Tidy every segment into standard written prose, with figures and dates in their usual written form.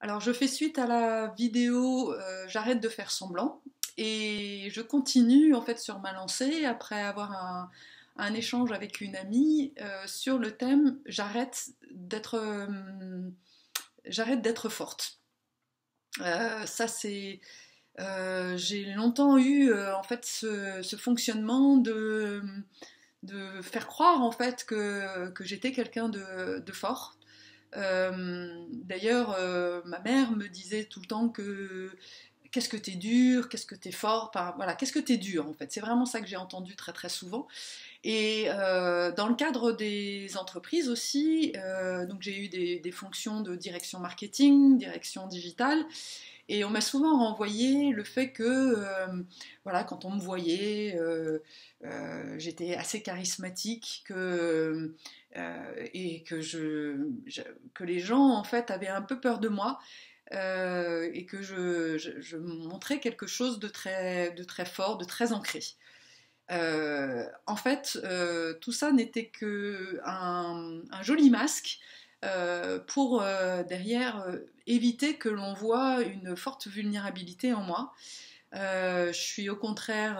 Alors je fais suite à la vidéo J'arrête de faire semblant et je continue en fait sur ma lancée après avoir un échange avec une amie sur le thème j'arrête d'être forte. Ça c'est J'ai longtemps eu en fait ce fonctionnement de faire croire en fait que j'étais quelqu'un de fort. D'ailleurs, ma mère me disait tout le temps que qu'est-ce que t'es dur, qu'est-ce que t'es fort, enfin, voilà, qu'est-ce que t'es dur en fait. C'est vraiment ça que j'ai entendu très très souvent. Et dans le cadre des entreprises aussi, donc j'ai eu des fonctions de direction marketing, direction digitale, et on m'a souvent renvoyé le fait que, voilà, quand on me voyait, j'étais assez charismatique, et que les gens en fait avaient un peu peur de moi. Et que je montrais quelque chose de très fort, de très ancré. En fait, tout ça n'était que un joli masque pour derrière éviter que l'on voit une forte vulnérabilité en moi. Je suis au contraire,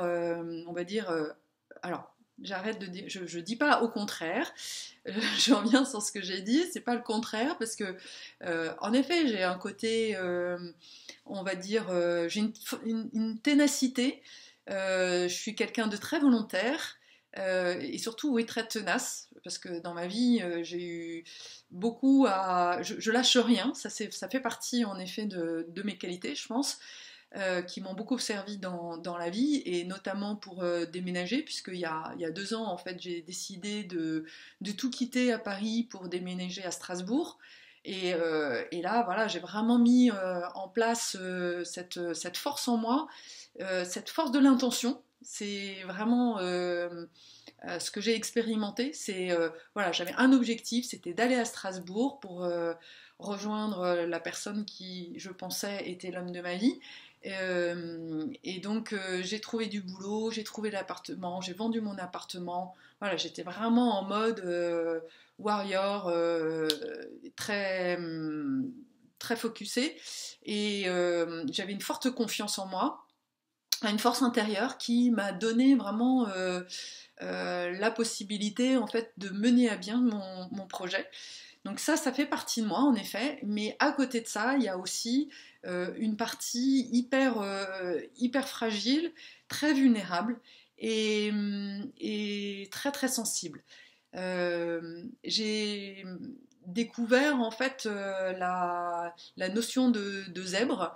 on va dire, alors j'arrête de dire, je dis pas au contraire, je reviens sur ce que j'ai dit, c'est pas le contraire parce que en effet j'ai un côté, on va dire, j'ai une ténacité, je suis quelqu'un de très volontaire. Et surtout, oui, très tenace, parce que dans ma vie, j'ai eu beaucoup à... Je lâche rien, ça fait partie en effet de mes qualités, je pense, qui m'ont beaucoup servi dans la vie, et notamment pour déménager, puisqu'il y a 2 ans, en fait, j'ai décidé de tout quitter à Paris pour déménager à Strasbourg. Et là, voilà, j'ai vraiment mis en place cette force en moi, cette force de l'intention. C'est vraiment ce que j'ai expérimenté. Voilà, j'avais un objectif, c'était d'aller à Strasbourg pour rejoindre la personne qui, je pensais, était l'homme de ma vie. Et donc j'ai trouvé du boulot, j'ai trouvé l'appartement, j'ai vendu mon appartement. Voilà, j'étais vraiment en mode warrior, très très focusé, et j'avais une forte confiance en moi, une force intérieure qui m'a donné vraiment la possibilité en fait de mener à bien mon projet. Donc ça fait partie de moi en effet, mais à côté de ça, il y a aussi une partie hyper fragile, très vulnérable et très très sensible. J'ai découvert en fait la notion de zèbre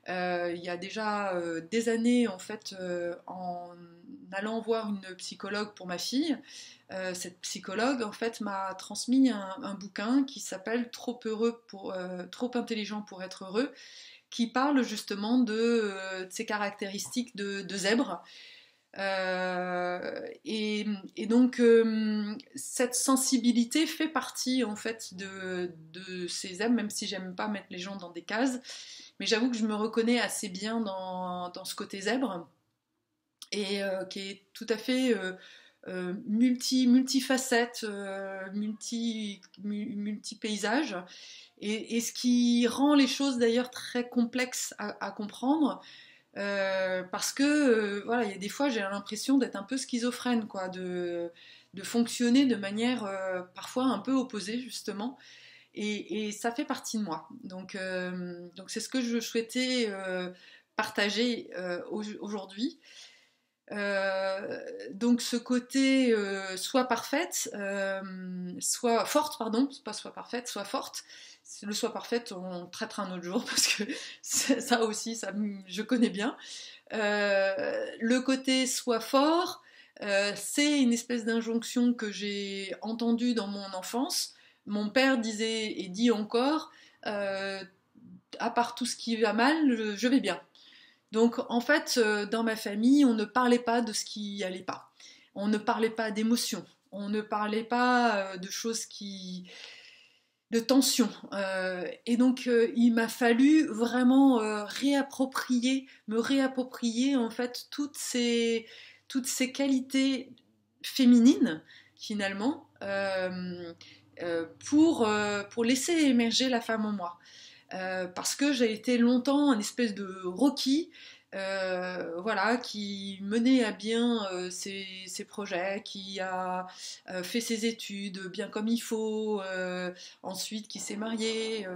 il y a déjà des années en fait, en allant voir une psychologue pour ma fille. Cette psychologue en fait m'a transmis un bouquin qui s'appelle Trop intelligent pour être heureux, qui parle justement de ces caractéristiques de zèbre. Et donc cette sensibilité fait partie en fait de ces zèbres, même si j'aime pas mettre les gens dans des cases, mais j'avoue que je me reconnais assez bien dans ce côté zèbre, et qui est tout à fait multifacette, multi-paysage, et ce qui rend les choses d'ailleurs très complexes à comprendre, parce que voilà, il y a des fois j'ai l'impression d'être un peu schizophrène, quoi, de fonctionner de manière parfois un peu opposée justement, et ça fait partie de moi. Donc c'est ce que je souhaitais partager aujourd'hui. Donc ce côté soit parfaite, soit forte, pardon, pas soit parfaite, soit forte. Le soit parfaite, on traitera un autre jour parce que ça aussi, je connais bien. Le côté soit fort, c'est une espèce d'injonction que j'ai entendue dans mon enfance. Mon père disait et dit encore, à part tout ce qui va mal, je vais bien. Donc en fait, dans ma famille, on ne parlait pas de ce qui allait pas. On ne parlait pas d'émotions. On ne parlait pas de choses de tensions. Et donc il m'a fallu vraiment me réapproprier en fait toutes ces qualités féminines finalement, pour laisser émerger la femme en moi. parce que j'ai été longtemps un espèce de Rocky, voilà, qui menait à bien ses projets, qui a fait ses études bien comme il faut, ensuite qui s'est marié.